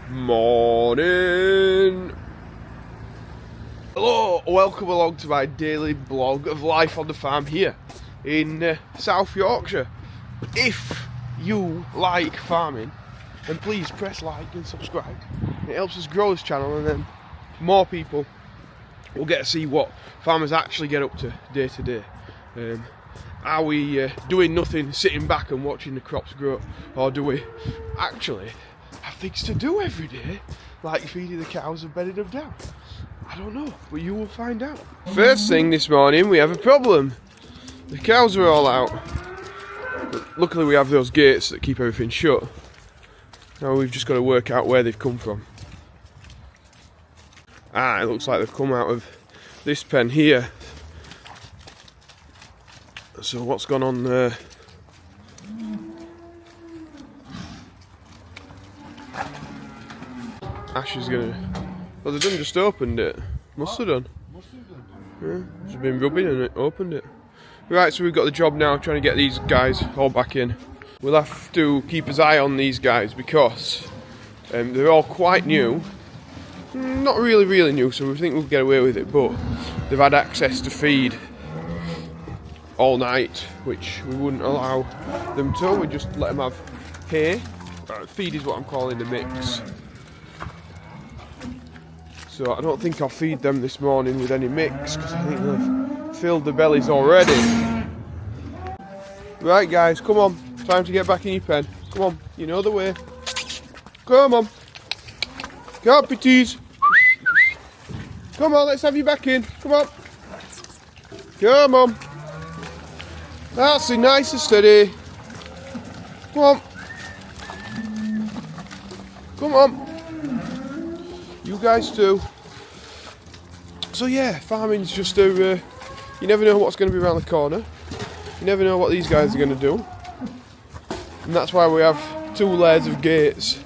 Morning! Hello, welcome along to my daily blog of life on the farm here in South Yorkshire. If you like farming, then please press like and subscribe. It helps us grow this channel, and then more people will get to see what farmers actually get up to day. Are we doing nothing, sitting back and watching the crops grow, or do we actually have things to do every day, like feeding the cows and bedding them down? I don't know, but you will find out. First thing this morning, we have a problem. The cows are all out. But luckily we have those gates that keep everything shut. Now we've just got to work out where they've come from. It looks like they've come out of this pen here. So what's gone on there? Ash is gonna... Well, they've done just opened it. Must have done. Yeah, just been rubbing and it opened it. Right, so we've got the job now trying to get these guys all back in. We'll have to keep his eye on these guys because they're all quite new. Not really new, so we think we'll get away with it, but they've had access to feed all night, which we wouldn't allow them to. We just let them have hay. Feed is what I'm calling the mix. So I don't think I'll feed them this morning with any mix because I think they've filled the bellies already. Right guys, come on. Time to get back in your pen. Come on, you know the way. Come on. Come on, pitties. Come on, let's have you back in. Come on. Come on. That's it, nice and steady. Come on. Come on. You guys too. So yeah, farming's just a... you never know what's going to be around the corner. You never know what these guys are going to do. And that's why we have 2 layers of gates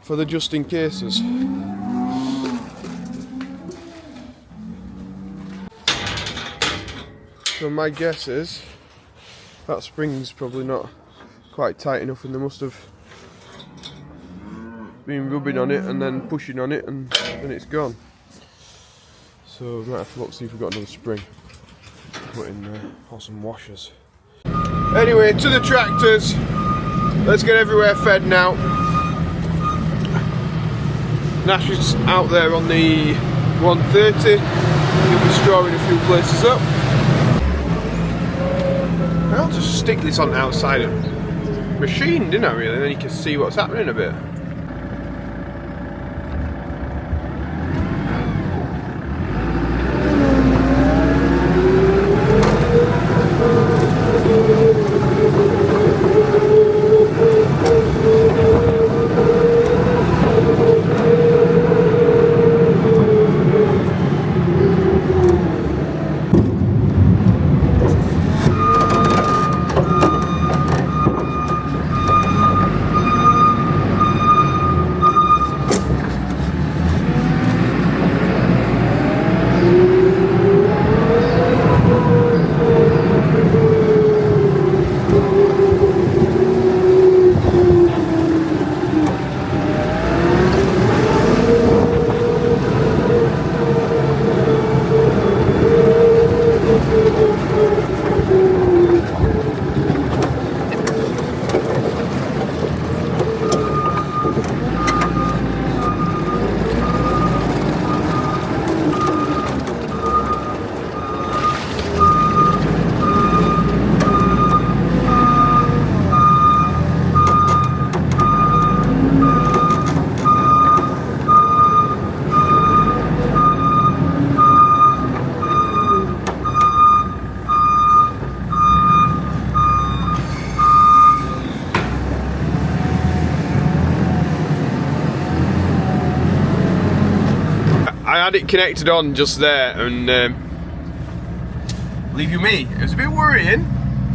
for the just in cases. So my guess is that spring's probably not quite tight enough, and they must have been rubbing on it and then pushing on it, and then it's gone. So we might have to look, see if we've got another spring. Put in there, or some washers. Anyway, to the tractors. Let's get everywhere fed now. Nash is out there on the 130. He'll be strawing a few places up. I'll just stick this on the outside of the machine, didn't I really? And then you can see what's happening a bit. I had it connected on just there, and believe you me, it was a bit worrying,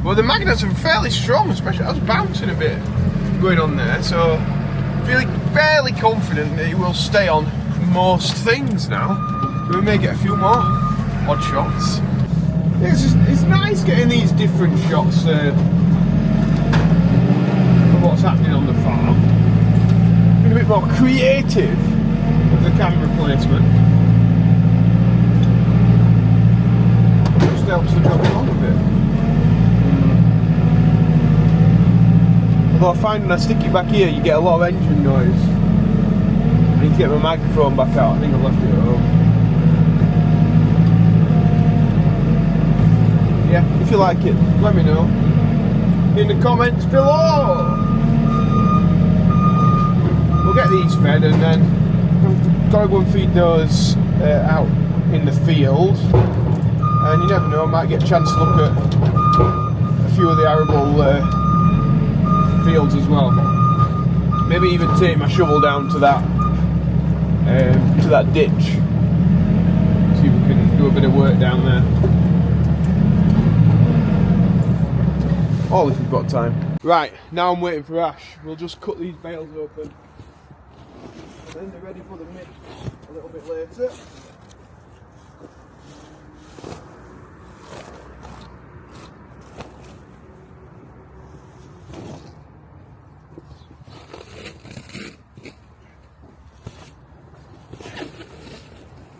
but the magnets are fairly strong, especially I was bouncing a bit going on there, so feeling fairly confident that it will stay on most things now. We may get a few more odd shots. It's nice getting these different shots of what's happening on the farm. being a bit more creative with the camera placement. Just helps the job along a bit. Although I find when I stick it back here, you get a lot of engine noise. I need to get my microphone back out. I think I left it at home. Yeah, if you like it, let me know in the comments below. We'll get these fed and then gotta go and feed those out in the field. And you never know, I might get a chance to look at a few of the arable fields as well. Maybe even take my shovel down to that ditch. See if we can do a bit of work down there. All if we've got time. Right, now I'm waiting for Ash. We'll just cut these bales open. And then they're ready for the mix a little bit later.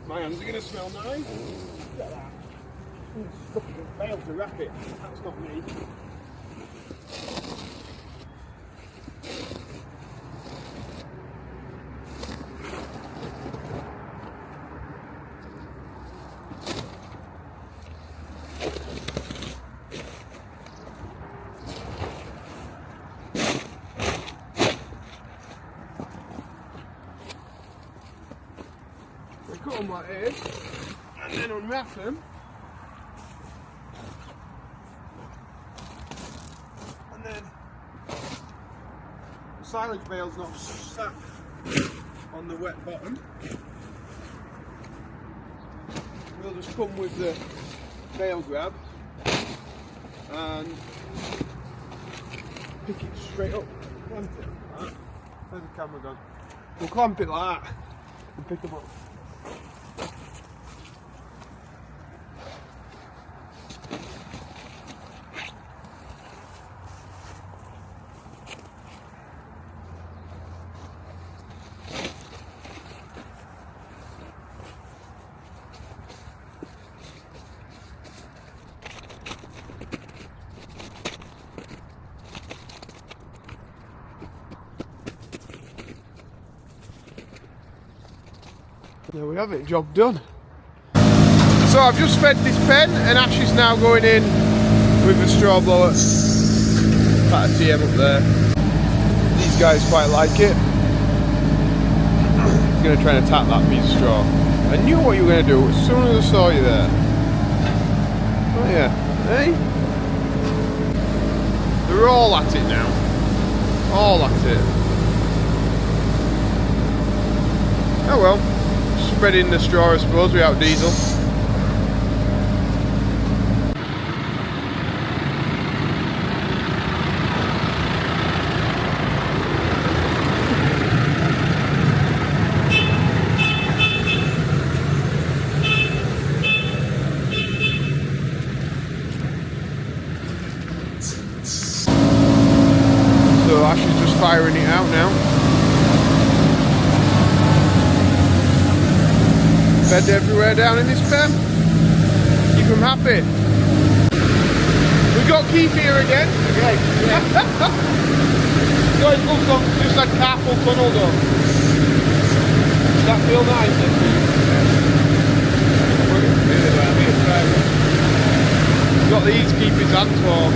My hands are going to smell nice. Look at that. Stuff the bale to wrap it. That's not me. Cut them like this, and then unwrap them, and then the silage bale's not sat on the wet bottom. We'll just come with the bale grab and pick it straight up, clamp it like that. Where's the camera gone? We'll clamp it like that and pick them up. There we have it, job done. So I've just fed this pen and Ash is now going in with a straw blower. About a TM up there. These guys quite like it. He's going to try and attack that piece of straw. I knew what you were going to do as soon as I saw you there. Oh yeah, hey? They're all at it now. All at it. Oh well. Spread in the straw, I suppose, without diesel. So Ash is just firing it out now. Fed everywhere down in this pen. Keep them happy. We've got Keith here again. Okay. Yeah. So it looks like just a careful tunnel though. Does that feel nice? We've got these to keep his hands warm.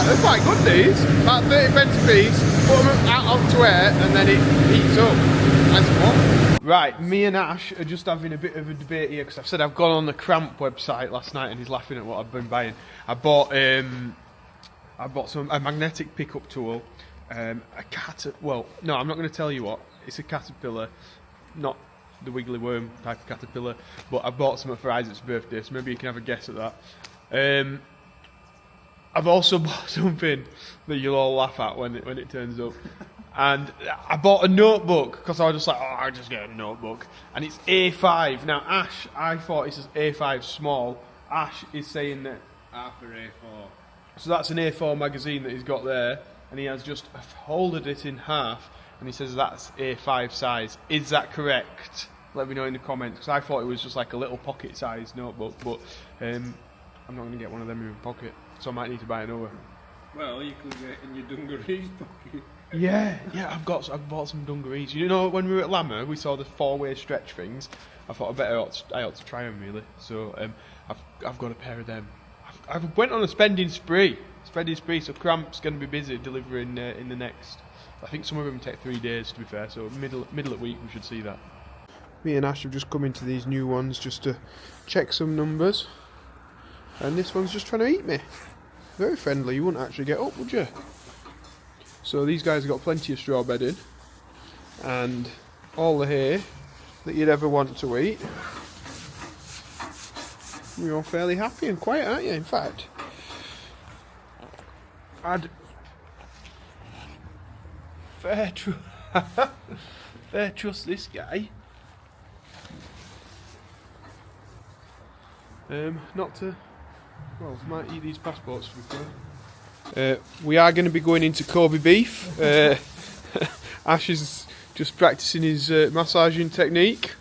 They're quite good these. About 30 pence a piece. Put them out onto air and then it heats up. Nice and warm. Right, me and Ash are just having a bit of a debate here because I've said I've gone on the Cramp website last night and he's laughing at what I've been buying. I bought a magnetic pickup tool, well, no, I'm not going to tell you what. It's a caterpillar, not the wiggly worm type of caterpillar, but I bought something for Isaac's birthday, so maybe you can have a guess at that. I've also bought something that you'll all laugh at when it turns up. And I bought a notebook because I was just like, oh, I'll just get a notebook. And it's A5. Now, Ash, I thought it says A5 small. Ash is saying that half an A4. So that's an A4 magazine that he's got there. And he has just folded it in half and he says that's A5 size. Is that correct? Let me know in the comments, because I thought it was just like a little pocket-sized notebook, but I'm not going to get one of them in my pocket, so I might need to buy another. Well, you could get in your dungarees pocket. Yeah, I've bought some dungarees. You know, when we were at Lammer, we saw the 4-way stretch things. I thought I ought to try them really. So I've got a pair of them. I went on a spending spree. So Cramp's going to be busy delivering in the next. I think some of them take 3 days to be fair. So middle of week we should see that. Me and Ash have just come into these new ones just to check some numbers, and this one's just trying to eat me. Very friendly. You wouldn't actually get up, would you? So these guys have got plenty of straw bedding and all the hay that you'd ever want to eat. You're fairly happy and quiet, aren't you? In fact, I'd fair trust this guy not to, well, might eat these passports to be fair. We are going to be going into Kobe beef. Ash is just practicing his massaging technique.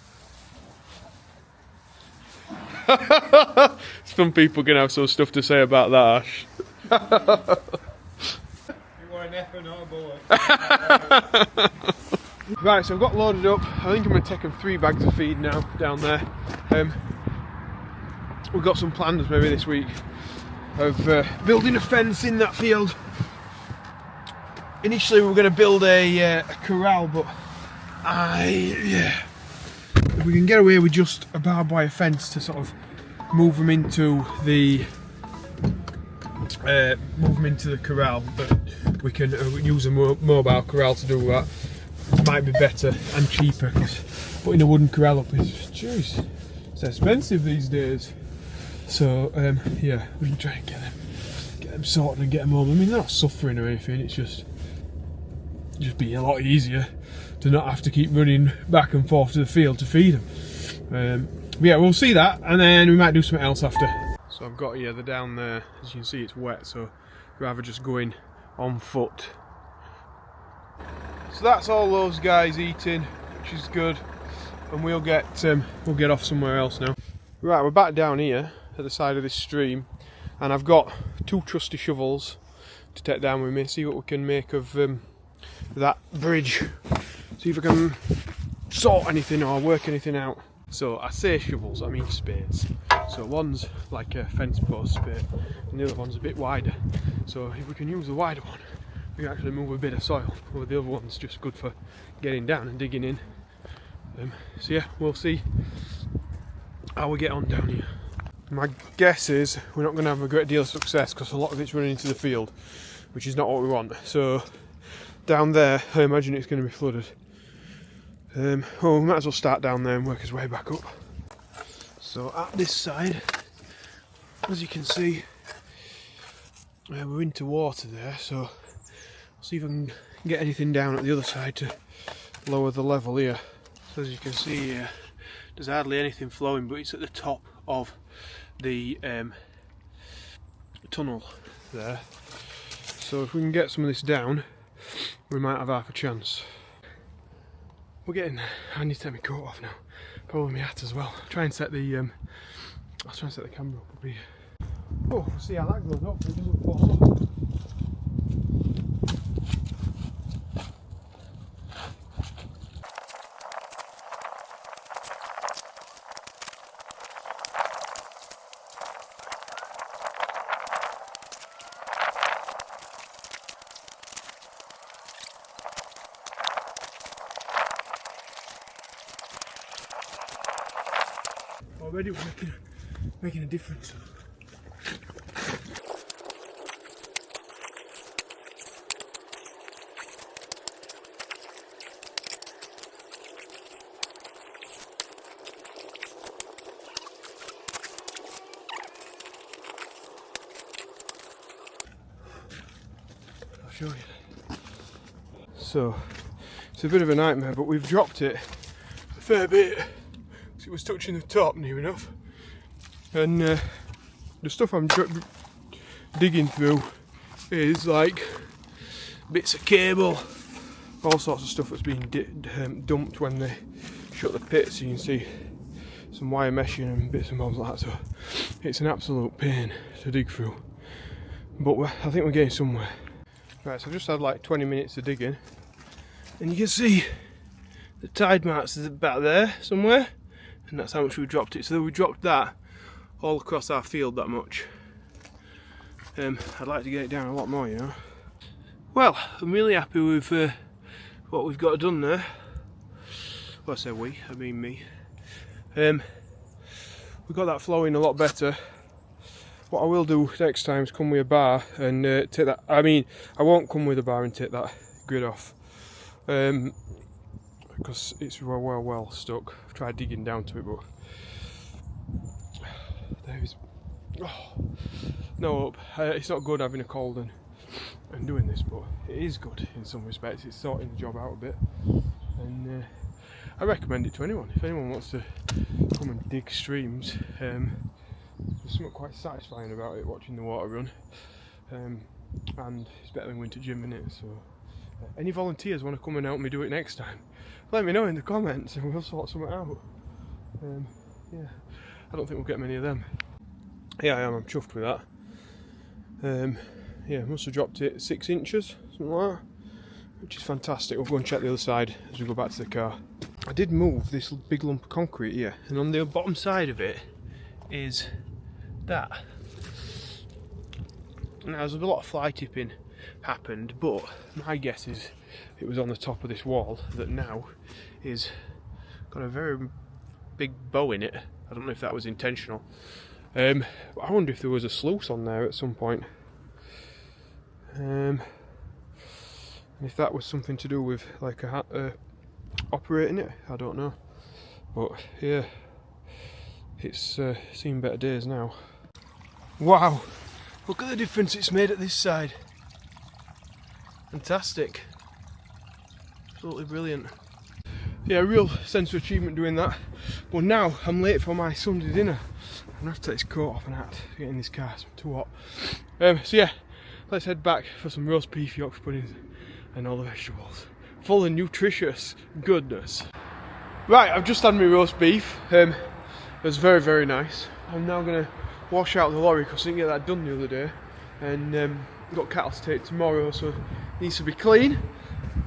Some people can have some stuff to say about that, Ash. You want an F and not a bullet. Right, so I've got loaded up. I think I'm going to take them 3 bags of feed now down there. We've got some plans maybe this week of building a fence in that field. Initially we were going to build a corral, but if we can get away with just a barbed wire fence to sort of move them into the corral, but we can use a mobile corral to do that. It might be better and cheaper, because putting a wooden corral up is, jeez, it's expensive these days. So yeah, we can try and get them sorted and get them home. I mean, they're not suffering or anything. It's just be a lot easier to not have to keep running back and forth to the field to feed them. But yeah, we'll see that, and then we might do something else after. So I've got they're down there. As you can see, it's wet, so I'd rather just go in on foot. So that's all those guys eating, which is good, and we'll get off somewhere else now. Right, we're back down here at the side of this stream, and I've got 2 trusty shovels to take down with me, see what we can make of that bridge, see if I can sort anything or work anything out. So I say shovels, I mean spades. So one's like a fence post spade and the other one's a bit wider, so if we can use the wider one we can actually move a bit of soil, while the other one's just good for getting down and digging in. So yeah, we'll see how we get on down here. My guess is we're not going to have a great deal of success, because a lot of it's running into the field, which is not what we want. So down there I imagine it's going to be flooded. Well, we might as well start down there and work his way back up. So at this side, as you can see, we're into water there, so I'll see if I can get anything down at the other side to lower the level here. So as you can see here, there's hardly anything flowing, but it's at the top of the tunnel there. So if we can get some of this down, we might have half a chance. We're getting there. I need to take my coat off now. Probably my hat as well. I'll try and set the camera up here. Oh, we'll see how that goes. Hopefully it doesn't fall off. Already we're making a difference. I'll show you. So it's a bit of a nightmare, but we've dropped it a fair bit. It was touching the top near enough, and the stuff I'm digging through is like bits of cable all sorts of stuff that's been dumped when they shut the pit, so you can see some wire meshing and bits and bobs like that, so it's an absolute pain to dig through, but I think we're getting somewhere. Right, so I've just had like 20 minutes of digging, and you can see the tide marks is back there somewhere, and that's how much we dropped it. So we dropped that all across our field that much. I'd like to get it down a lot more, you know. Well, I'm really happy with what we've got done there. Well, I say we, I mean me. We got that flowing a lot better. What I will do next time is come with a bar and take that. I mean, I won't come with a bar and take that grid off, because it's well stuck. I've tried digging down to it, but there is no hope. It's not good having a cold and doing this, but it is good in some respects. It's sorting the job out a bit, and I recommend it to anyone. If anyone wants to come and dig streams, there's something quite satisfying about it, watching the water run, and it's better than winter gym, isn't it? So any volunteers want to come and help me do it next time, let me know in the comments and we'll sort something out. Yeah, I don't think we'll get many of them. Yeah, I'm chuffed with that. Yeah, must have dropped it 6 inches, something like that, which is fantastic. We'll go and check the other side as we go back to the car. I did move this big lump of concrete here, and on the bottom side of it is that. Now there's a lot of fly tipping happened, but my guess is it was on the top of this wall that now is got a very big bow in it. I don't know if that was intentional. But I wonder if there was a sluice on there at some point. And if that was something to do with like operating it, I don't know. But yeah, it's seen better days now. Wow, look at the difference it's made at this side. Fantastic. Absolutely brilliant. Yeah, real sense of achievement doing that. But now I'm late for my Sunday dinner. I'm gonna have to take this coat off and hat to get in this car, it's too hot. So yeah, let's head back for some roast beef, Yorkshire puddings and all the vegetables. Full of nutritious goodness. Right, I've just had my roast beef. It was very nice. I'm now gonna wash out the lorry because I didn't get that done the other day, and got cattle to take tomorrow, so it needs to be clean.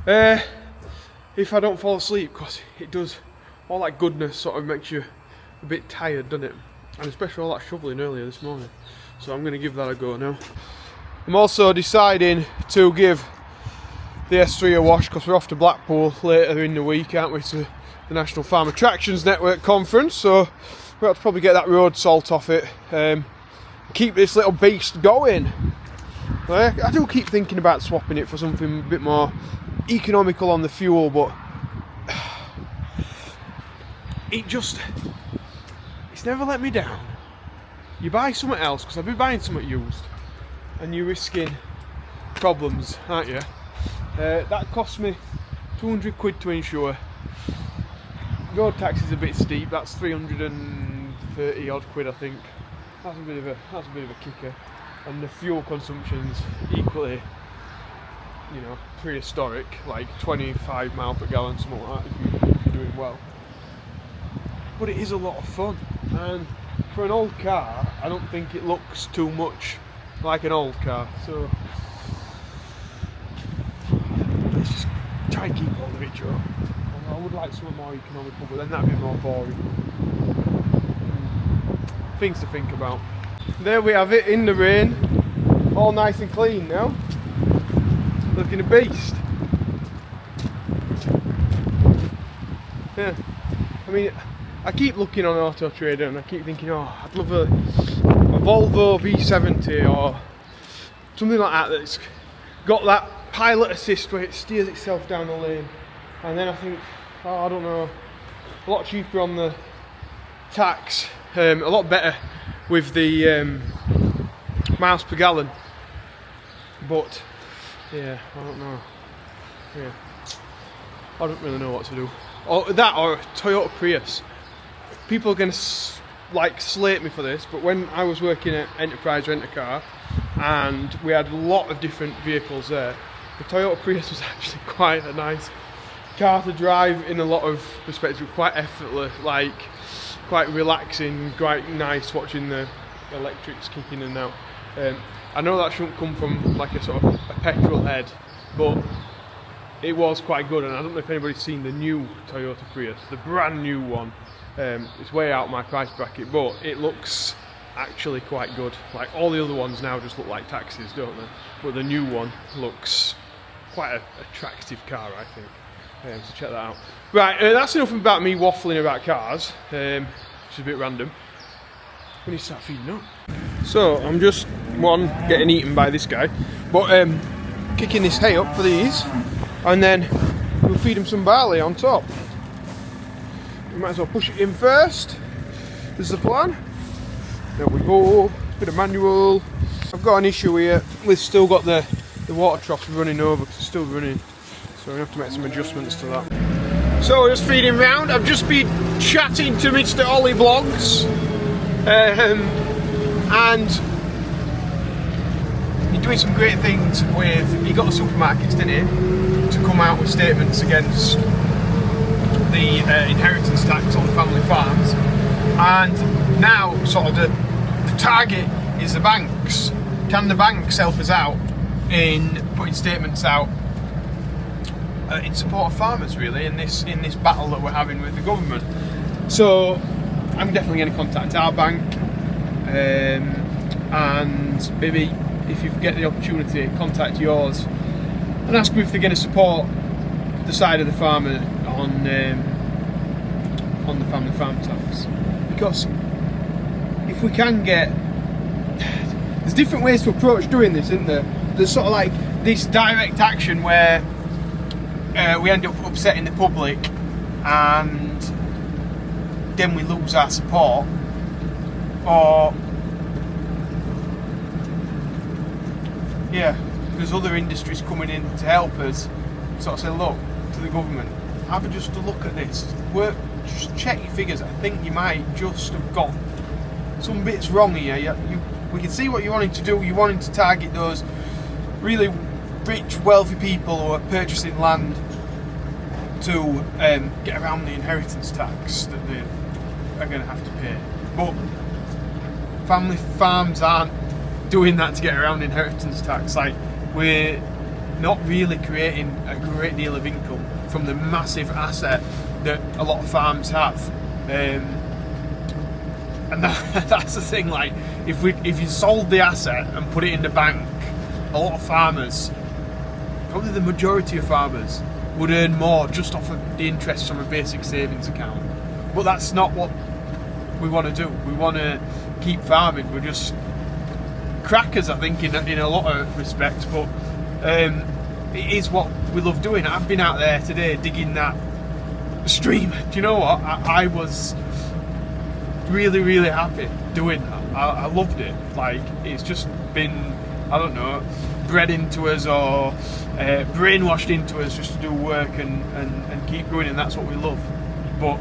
If I don't fall asleep, because it does, all that goodness sort of makes you a bit tired, doesn't it? And especially all that shoveling earlier this morning. So I'm going to give that a go now. I'm also deciding to give the S3 a wash because we're off to Blackpool later in the week, aren't we, to the National Farm Attractions Network conference. So we'll have to probably get that road salt off it. Keep this little beast going. I do keep thinking about swapping it for something a bit more economical on the fuel, but it's never let me down. You buy something else, because I've been buying something used, and you're risking problems, aren't you? That cost me 200 quid to insure. Road tax is a bit steep, that's 330 odd quid I think. That's a bit of a kicker. And the fuel consumption's equally, you know, prehistoric, like 25 miles per gallon, something like that, if you're doing well. But it is a lot of fun, and for an old car, I don't think it looks too much like an old car, so let's just try and keep hold of it, Joe. I would like something more economical, but then that'd be more boring. Things to think about. There we have it, in the rain, all nice and clean now, looking a beast. Yeah, I mean, I keep looking on Auto Trader and I keep thinking, oh, I'd love a Volvo V70 or something like that that's got that pilot assist where it steers itself down the lane. And then I think, oh, I don't know, a lot cheaper on the tax, a lot better with the miles per gallon, but yeah, I don't know. Yeah, I don't really know what to do. Or that, or a Toyota Prius. People are gonna like slate me for this, but when I was working at Enterprise Rent a Car and we had a lot of different vehicles there, the Toyota Prius was actually quite a nice car to drive in a lot of respects. It was quite effortless, like quite relaxing, quite nice watching the electrics kicking in and out. I know that shouldn't come from like a sort of a petrol head, but it was quite good. And I don't know if anybody's seen the new Toyota Prius, the brand new one. It's way out my price bracket, but it looks actually quite good. Like all the other ones now just look like taxis, don't they? But the new one looks quite an attractive car, I think. So check that out. Right, that's enough about me waffling about cars, which is a bit random. We need to start feeding up. So I'm just getting eaten by this guy, but kicking this hay up for these, and then we'll feed him some barley on top. We might as well push it in first. This is the plan. There we go. Bit of manual. I've got an issue here. We've still got the water troughs running over because it's still running. So we have to make some adjustments to that. So just feeding round. I've just been chatting to Mr. Ollie Blogs, and he's doing some great things with. He got the supermarkets, didn't he, to come out with statements against the inheritance tax on family farms, and now sort of the target is the banks. Can the banks help us out in putting statements out in support of farmers, really, in this battle that we're having with the government? So I'm definitely going to contact our bank, and maybe if you get the opportunity, contact yours and ask them if they're going to support the side of the farmer on the family farm tax. Because if we can get, there's different ways to approach doing this, isn't there? There's sort of like this direct action where we end up upsetting the public and then we lose our support, or there's other industries coming in to help us sort of say, look, to the government, have just a look at this, just check your figures. I think you might just have got some bits wrong here. We can see what you're wanting to do. You're wanting to target those really rich, wealthy people who are purchasing land to get around the inheritance tax that they are going to have to pay. But family farms aren't doing that to get around inheritance tax. Like, we're not really creating a great deal of income from the massive asset that a lot of farms have, and that's the thing. Like, if you sold the asset and put it in the bank, a lot of farmers, probably the majority of farmers, would earn more just off of the interest from a basic savings account. But that's not what we want to do. We want to keep farming. We're just crackers, I think, in a lot of respects, but it is what we love doing. I've been out there today digging that stream. Do you know what? I was really, really happy doing that. I loved it. Like, it's just been, I don't know, bred into us or brainwashed into us just to do work and keep going, and that's what we love. But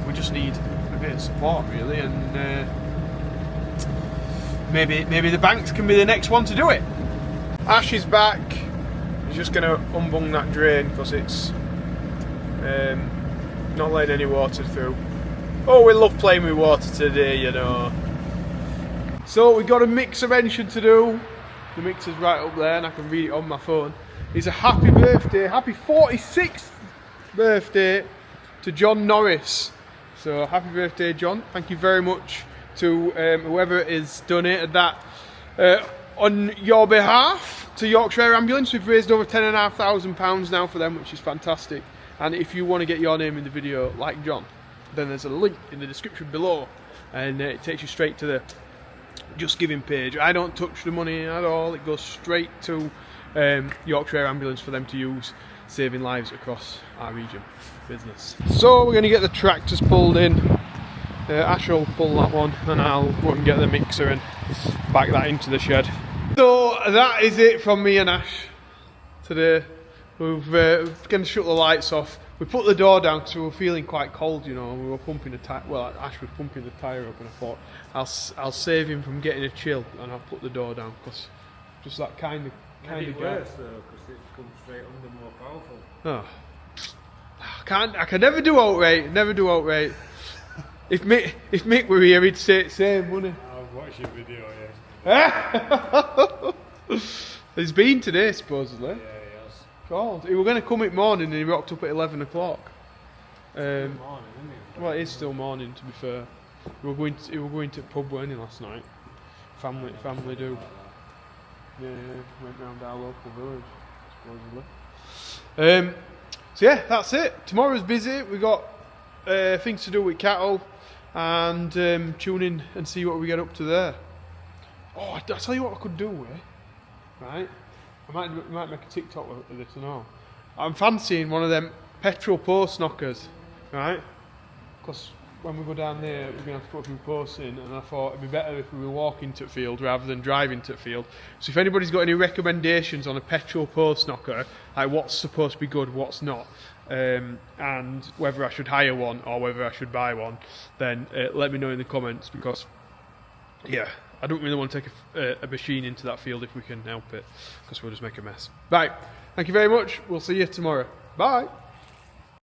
we just need a bit of support, really, and maybe the banks can be the next one to do it. Ash is back. He's just going to unbung that drain because it's not letting any water through. Oh, we love playing with water today, you know. So we've got a mixer mention to do. The mixer's right up there and I can read it on my phone. It's a happy birthday, happy 46th birthday to John Norris. So happy birthday, John. Thank you very much to whoever has donated that on your behalf to Yorkshire Air Ambulance. We've raised over £10,500 now for them, which is fantastic. And if you want to get your name in the video like John, then there's a link in the description below, and it takes you straight to the Just Giving page. I don't touch the money at all. It goes straight to Yorkshire Air Ambulance for them to use, saving lives across our region business. So we're going to get the tractors pulled in. Ash will pull that one and I'll go and get the mixer and back that into the shed. So that is it from me and Ash today. We've going to shut the lights off. We put the door down because we were feeling quite cold, you know. We were pumping the tyre. Well, Ash was pumping the tyre up, and I thought I'll save him from getting a chill, and I'll put the door down because just that kind kind of guy. worse though, because it comes straight under more powerful. Oh. I can never do outright. Never do outright. If Mick were here, he'd say the same, wouldn't he? I've watched your video yesterday. He's been today, supposedly. Yeah, he has. God, he was going to come at morning and he rocked up at 11 o'clock. Good morning, isn't it? Well, it is still morning, to be fair. We were going to the pub, weren't we, last night? Family do. Yeah, went round our local village, supposedly. So yeah, that's it. Tomorrow's busy. We got things to do with cattle, and tune in and see what we get up to there. Oh, I tell you what I could do with, right? I might make a TikTok of this and all. I'm fancying one of them petrol post knockers, right? Because when we go down there, we're going to have to put a few posts in, and I thought it'd be better if we were walking to the field rather than driving to the field. So if anybody's got any recommendations on a petrol post knocker, like what's supposed to be good, what's not, and whether I should hire one or whether I should buy one, then let me know in the comments, because yeah, I don't really want to take a machine into that field if we can help it, because we'll just make a mess. Right, thank you very much. We'll see you tomorrow. Bye.